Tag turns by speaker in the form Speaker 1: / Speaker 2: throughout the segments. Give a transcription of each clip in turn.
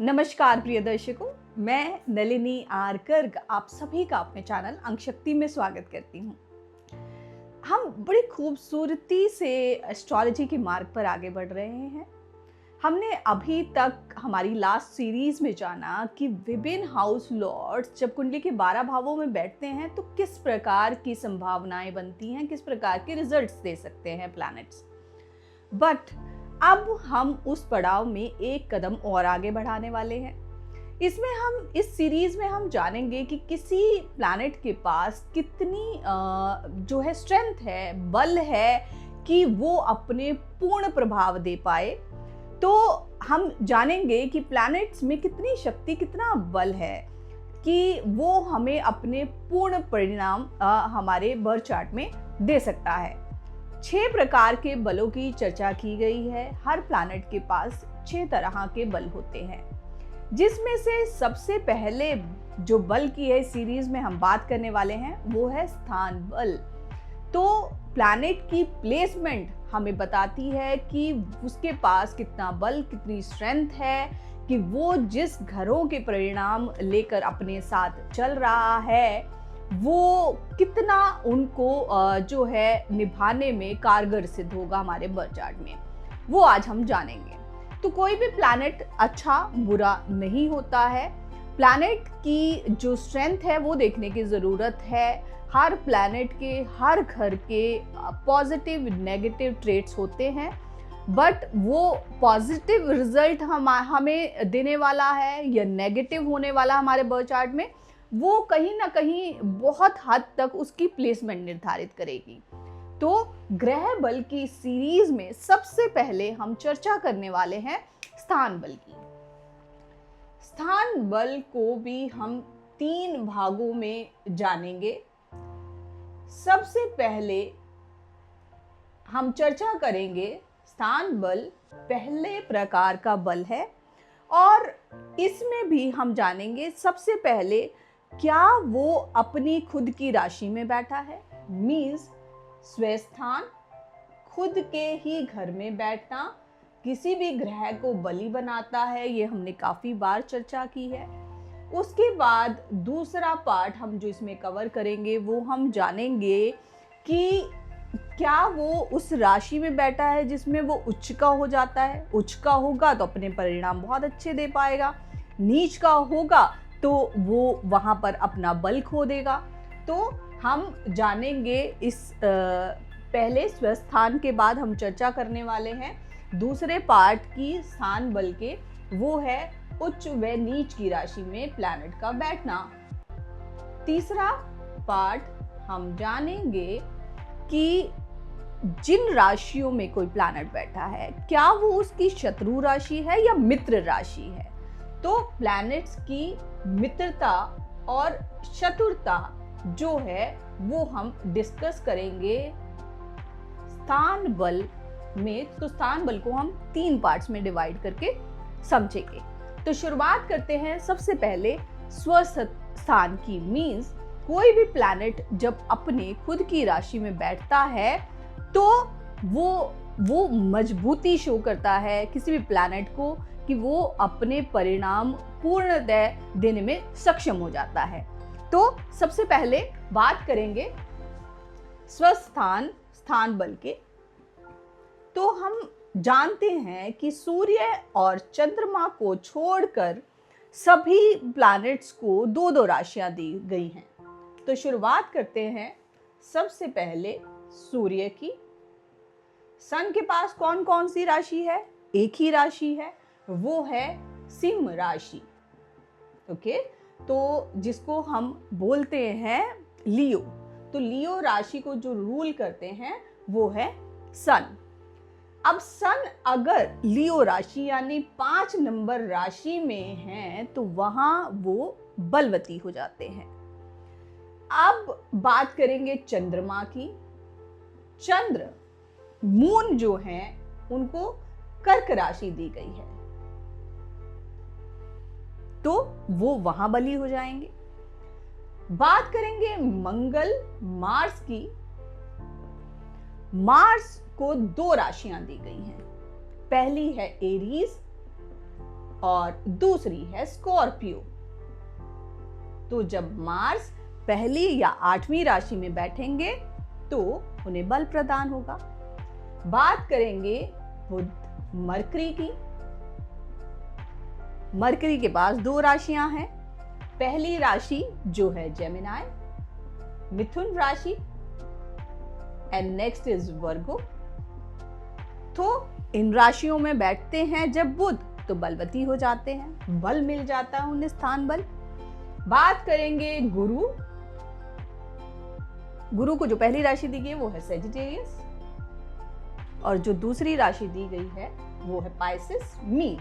Speaker 1: नमस्कार प्रिय दर्शकों, मैं नलिनी आर गर्ग आप सभी का अपने चैनल अंक शक्ति में स्वागत करती हूँ। हम बड़ी खूबसूरती से एस्ट्रोलॉजी के मार्ग पर आगे बढ़ रहे हैं। हमने अभी तक हमारी लास्ट सीरीज में जाना कि विभिन्न हाउस लॉर्ड्स जब कुंडली के 12 भावों में बैठते हैं तो किस प्रकार की संभावनाएं बनती हैं, किस प्रकार के रिजल्ट्स दे सकते हैं प्लैनेट्स। बट अब हम उस पड़ाव में एक कदम और आगे बढ़ाने वाले हैं। इसमें हम इस सीरीज में हम जानेंगे कि किसी प्लैनेट के पास कितनी जो है स्ट्रेंथ है, बल है कि वो अपने पूर्ण प्रभाव दे पाए। तो हम जानेंगे कि प्लैनेट्स में कितनी शक्ति, कितना बल है कि वो हमें अपने पूर्ण परिणाम हमारे बर्थ चार्ट में दे सकता है। 6 प्रकार के बलों की चर्चा की गई है। हर प्लैनेट के पास 6 तरह के बल होते हैं, जिसमें से सबसे पहले जो बल की है सीरीज में हम बात करने वाले हैं वो है स्थान बल। तो प्लैनेट की प्लेसमेंट हमें बताती है कि उसके पास कितना बल, कितनी स्ट्रेंथ है कि वो जिस घरों के परिणाम लेकर अपने साथ चल रहा है वो कितना उनको जो है निभाने में कारगर सिद्ध होगा हमारे बर्थ चार्ट में, वो आज हम जानेंगे। तो कोई भी प्लैनेट अच्छा बुरा नहीं होता है। प्लैनेट की जो स्ट्रेंथ है वो देखने की ज़रूरत है। हर प्लैनेट के हर घर के पॉजिटिव नेगेटिव ट्रेट्स होते हैं, बट वो पॉजिटिव रिजल्ट हमें देने वाला है या नेगेटिव होने वाला हमारे बर्थ चार्ट में, वो कहीं ना कहीं बहुत हद तक उसकी प्लेसमेंट निर्धारित करेगी। तो ग्रह बल की सीरीज में सबसे पहले हम चर्चा करने वाले हैं स्थान बल की। स्थान बल को भी हम 3 भागों में जानेंगे। सबसे पहले हम चर्चा करेंगे स्थान बल पहले प्रकार का बल है, और इसमें भी हम जानेंगे सबसे पहले क्या वो अपनी खुद की राशि में बैठा है, मीन्स स्वस्थान, खुद के ही घर में बैठना किसी भी ग्रह को बली बनाता है। ये हमने काफी बार चर्चा की है। उसके बाद दूसरा पार्ट हम जो इसमें कवर करेंगे वो हम जानेंगे कि क्या वो उस राशि में बैठा है जिसमें वो उच्च का हो जाता है। उच्च का होगा तो अपने परिणाम बहुत अच्छे दे पाएगा, नीच का होगा तो वो वहां पर अपना बल खो देगा। तो हम जानेंगे इस पहले स्वस्थान के बाद हम चर्चा करने वाले हैं दूसरे पार्ट की स्थान बल के, वो है उच्च व नीच की राशि में प्लैनेट का बैठना। तीसरा पार्ट हम जानेंगे कि जिन राशियों में कोई प्लैनेट बैठा है क्या वो उसकी शत्रु राशि है या मित्र राशि है। तो प्लैनेट्स की मित्रता और शत्रुता जो है वो हम डिस्कस करेंगे स्थान बल में। तो स्थान बल को हम 3 पार्ट्स में डिवाइड करके समझेंगे। तो शुरुआत करते हैं सबसे पहले स्वस्थ स्थान की। मीन्स कोई भी प्लैनेट जब अपने खुद की राशि में बैठता है तो वो मजबूती शो करता है किसी भी प्लैनेट को कि वो अपने परिणाम पूर्णतः देने में सक्षम हो जाता है। तो सबसे पहले बात करेंगे स्वस्थान बल के। तो हम जानते हैं कि सूर्य और चंद्रमा को छोड़कर सभी प्लैनेट्स को 2-2 राशियां दी गई हैं। तो शुरुआत करते हैं सबसे पहले सूर्य की। सन के पास कौन कौन सी राशि है? एक ही राशि है, वो है सिंह राशि। ओके, तो जिसको हम बोलते हैं लियो। तो लियो राशि को जो रूल करते हैं वो है सन। अब सन अगर लियो राशि यानी 5 नंबर राशि में है तो वहां वो बलवती हो जाते हैं। अब बात करेंगे चंद्रमा की। चंद्र मून जो है उनको कर्क राशि दी गई है तो वो वहां बली हो जाएंगे। बात करेंगे मंगल मार्स की। मार्स को 2 राशियां दी गई हैं। पहली है एरीज और दूसरी है स्कॉर्पियो। तो जब मार्स पहली या 8वीं राशि में बैठेंगे तो उन्हें बल प्रदान होगा। बात करेंगे बुध मरकरी की। मरकरी के पास 2 राशियां हैं। पहली राशि जो है जेमिनाई, मिथुन राशि, एंड नेक्स्ट इज वर्गो। तो इन राशियों में बैठते हैं जब बुध तो बलवती हो जाते हैं, बल मिल जाता है उन्हें, स्थान बल। बात करेंगे गुरु। गुरु को जो पहली राशि दी गई है वो है सेजिटेरियस, और जो दूसरी राशि दी गई है वो है पाइसेस मीन।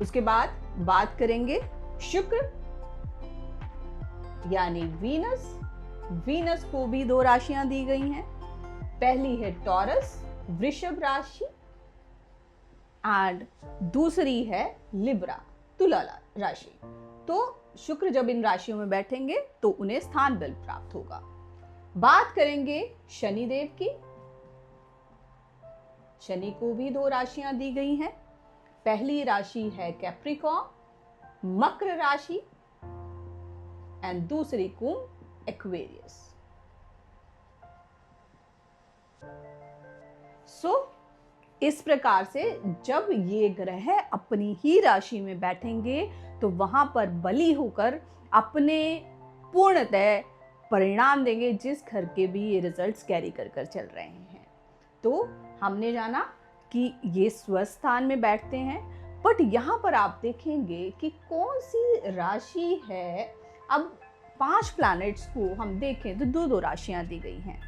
Speaker 1: उसके बाद बात करेंगे शुक्र यानी वीनस। वीनस को भी 2 राशियां दी गई हैं। पहली है टॉरस वृषभ राशि, एंड दूसरी है लिब्रा तुला राशि। तो शुक्र जब इन राशियों में बैठेंगे तो उन्हें स्थान बल प्राप्त होगा। बात करेंगे शनिदेव की। शनि को भी 2 राशियां दी गई हैं। पहली राशि है कैप्रिकॉर्न मकर राशि, एंड दूसरी कुंभ एक्वेरियस। इस प्रकार से जब ये ग्रह अपनी ही राशि में बैठेंगे तो वहां पर बली होकर अपने पूर्णतः परिणाम देंगे, जिस घर के भी ये रिजल्ट्स कैरी कर कर चल रहे हैं। तो हमने जाना कि ये स्वस्थान में बैठते हैं, बट यहाँ पर आप देखेंगे कि कौन सी राशि है। अब 5 प्लैनेट्स को हम देखें तो 2-2 राशियां दी गई हैं।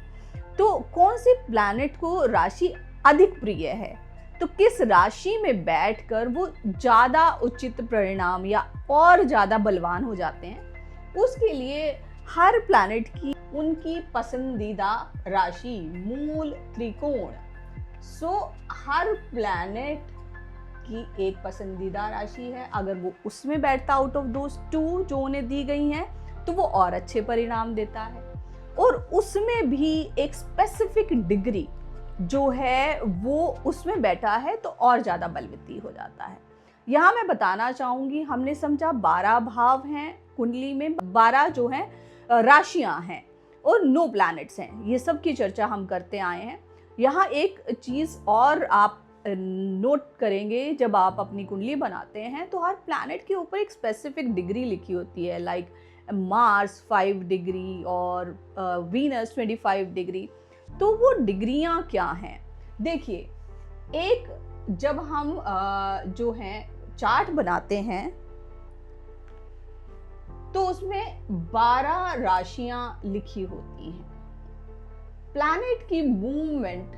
Speaker 1: तो कौन सी प्लैनेट को राशि अधिक प्रिय है, तो किस राशि में बैठकर वो ज्यादा उचित परिणाम या और ज्यादा बलवान हो जाते हैं, उसके लिए हर प्लैनेट की उनकी पसंदीदा राशि मूल त्रिकोण। हर प्लैनेट की एक पसंदीदा राशि है। अगर वो उसमें बैठता आउट ऑफ दोस 2 जो उन्हें दी गई हैं तो वो और अच्छे परिणाम देता है, और उसमें भी एक स्पेसिफिक डिग्री जो है वो उसमें बैठा है तो और ज्यादा बलवती हो जाता है। यहाँ मैं बताना चाहूंगी, हमने समझा 12 भाव हैं कुंडली में, 12 जो हैं राशियां हैं और 9 प्लैनेट्स हैं। ये सब की चर्चा हम करते आए हैं। यहाँ एक चीज और आप नोट करेंगे, जब आप अपनी कुंडली बनाते हैं तो हर प्लैनेट के ऊपर एक स्पेसिफिक डिग्री लिखी होती है, लाइक मार्स 5 डिग्री और वीनस 25 डिग्री। तो वो डिग्रियां क्या हैं? देखिए, एक जब हम जो हैं चार्ट बनाते हैं तो उसमें 12 राशियां लिखी होती हैं। प्लैनेट की मूवमेंट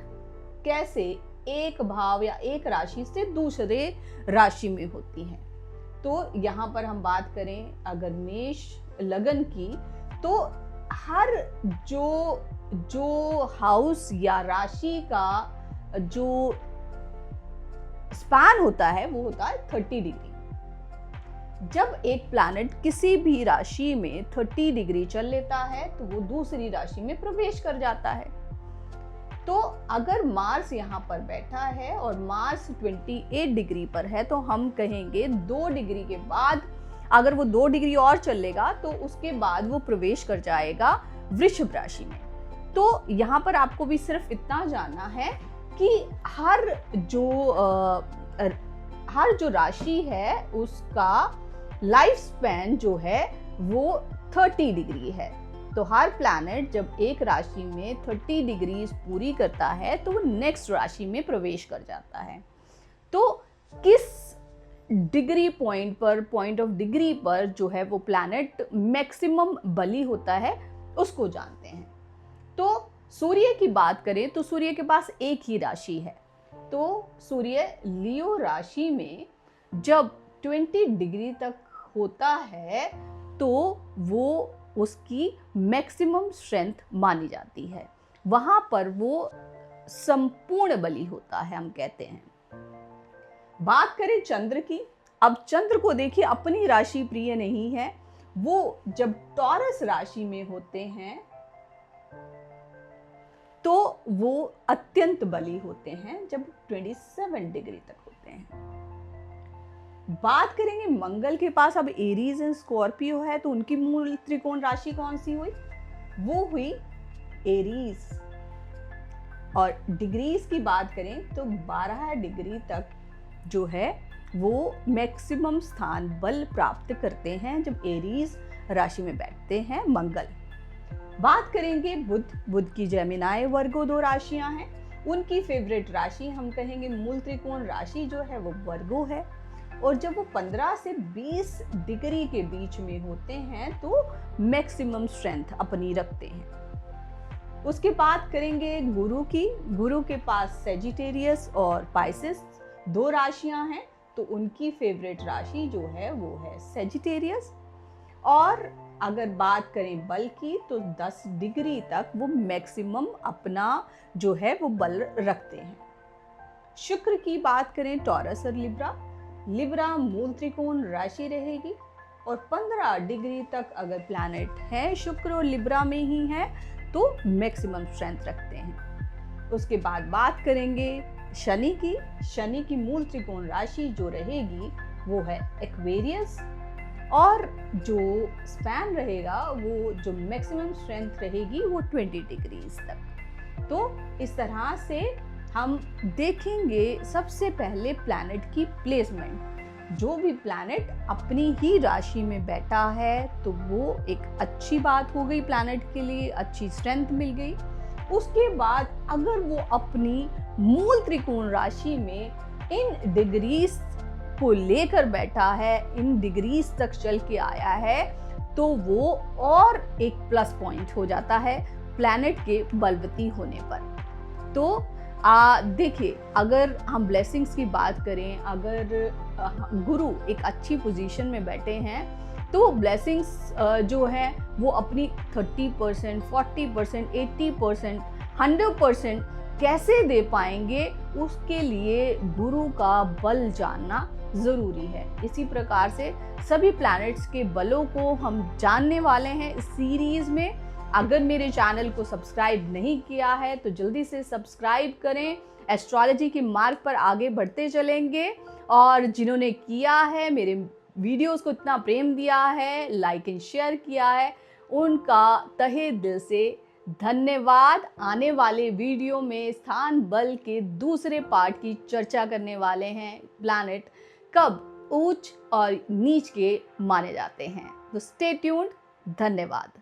Speaker 1: कैसे एक भाव या एक राशि से दूसरे राशि में होती है। तो यहाँ पर हम बात करें अगर मेष लगन की, तो हर जो हाउस या राशि का जो स्पैन होता है वो होता है 30 डिग्री। जब एक प्लैनेट किसी भी राशि में 30 डिग्री चल लेता है तो वो दूसरी राशि में प्रवेश कर जाता है। तो अगर मार्स यहाँ पर बैठा है और मार्स 28 डिग्री पर है तो हम कहेंगे 2 डिग्री के बाद, अगर वो 2 डिग्री और चलेगा तो उसके बाद वो प्रवेश कर जाएगा वृषभ राशि में। तो यहाँ पर आपको भी सिर्फ इतना जानना है कि हर जो राशि है उसका लाइफ स्पैन जो है वो 30 डिग्री है। तो हर प्लैनेट जब एक राशि में 30 डिग्री पूरी करता है तो वो नेक्स्ट राशि में प्रवेश कर जाता है। तो किस डिग्री पॉइंट पर, पॉइंट ऑफ डिग्री पर जो है वो प्लैनेट मैक्सिमम बली होता है उसको जानते हैं। तो सूर्य की बात करें तो सूर्य के पास एक ही राशि है। तो सूर्य लियो राशि में जब 20 डिग्री तक होता है तो वो उसकी मैक्सिमम स्ट्रेंथ मानी जाती है, वहां पर वो संपूर्ण बली होता है हम कहते हैं। बात करें चंद्र की, अब चंद्र को देखिए अपनी राशि प्रिय नहीं है, वो जब टॉरस राशि में होते हैं तो वो अत्यंत बली होते हैं जब 27 डिग्री तक होते हैं। करते हैं। बात करेंगे मंगल के पास अब एरीज एंड स्कॉर्पियो है, तो उनकी मूल त्रिकोण राशि कौन सी हुई? वो हुई एरीज। और डिग्रीज की बात करें तो 12 डिग्री तक जो है वो मैक्सिमम स्थान बल प्राप्त करते हैं जब एरीज राशि में बैठते हैं मंगल। बात करेंगे बुध की जेमिनाई वर्गो 2 राशियां हैं, उनकी फेवरेट राशि हम कहेंगे मूल त्रिकोण राशि जो है वो वर्गो है। और जब वो 15 से 20 डिग्री के बीच में होते हैं तो मैक्सिमम स्ट्रेंथ अपनी रखते हैं। उसके बाद करेंगे गुरु की। गुरु के पास सेजिटेरियस और पाइसेस 2 राशियां हैं, तो उनकी फेवरेट राशि जो है वो है सेजिटेरियस। और अगर बात करें बल की तो 10 डिग्री तक वो मैक्सिमम अपना जो है वो बल रखते हैं। शुक्र की बात करें टॉरस और लिब्रा। लिब्रा मूल त्रिकोण राशि रहेगी और 15 डिग्री तक अगर प्लैनेट है शुक्र और लिब्रा में ही है तो मैक्सिमम स्ट्रेंथ रखते हैं। उसके बाद बात करेंगे शनि की। शनि की मूल त्रिकोण राशि जो रहेगी वो है एक्वेरियस और जो स्पैन रहेगा वो जो मैक्सिमम स्ट्रेंथ रहेगी वो 20 डिग्रीज तक। तो इस तरह से हम देखेंगे सबसे पहले प्लैनेट की प्लेसमेंट। जो भी प्लैनेट अपनी ही राशि में बैठा है तो वो एक अच्छी बात हो गई, प्लैनेट के लिए अच्छी स्ट्रेंथ मिल गई। उसके बाद अगर वो अपनी मूल त्रिकोण राशि में इन डिग्रीज को लेकर बैठा है, इन डिग्रीज तक चल के आया है, तो वो और एक प्लस पॉइंट हो जाता है प्लैनेट के बलवती होने पर। तो देखिए, अगर हम ब्लेसिंग्स की बात करें, अगर गुरु एक अच्छी पोजीशन में बैठे हैं तो ब्लेसिंग्स जो है वो अपनी 30%, 40%, 80%, 100% कैसे दे पाएंगे, उसके लिए गुरु का बल जानना ज़रूरी है। इसी प्रकार से सभी प्लैनेट्स के बलों को हम जानने वाले हैं इस सीरीज़ में। अगर मेरे चैनल को सब्सक्राइब नहीं किया है तो जल्दी से सब्सक्राइब करें। एस्ट्रोलॉजी के मार्ग पर आगे बढ़ते चलेंगे और जिन्होंने किया है, मेरे वीडियोस को इतना प्रेम दिया है, लाइक एंड शेयर किया है, उनका तहे दिल से धन्यवाद। आने वाले वीडियो में स्थान बल के दूसरे पार्ट की चर्चा करने वाले हैं, प्लैनेट कब उच्च और नीच के माने जाते हैं। तो स्टे ट्यून्ड। धन्यवाद।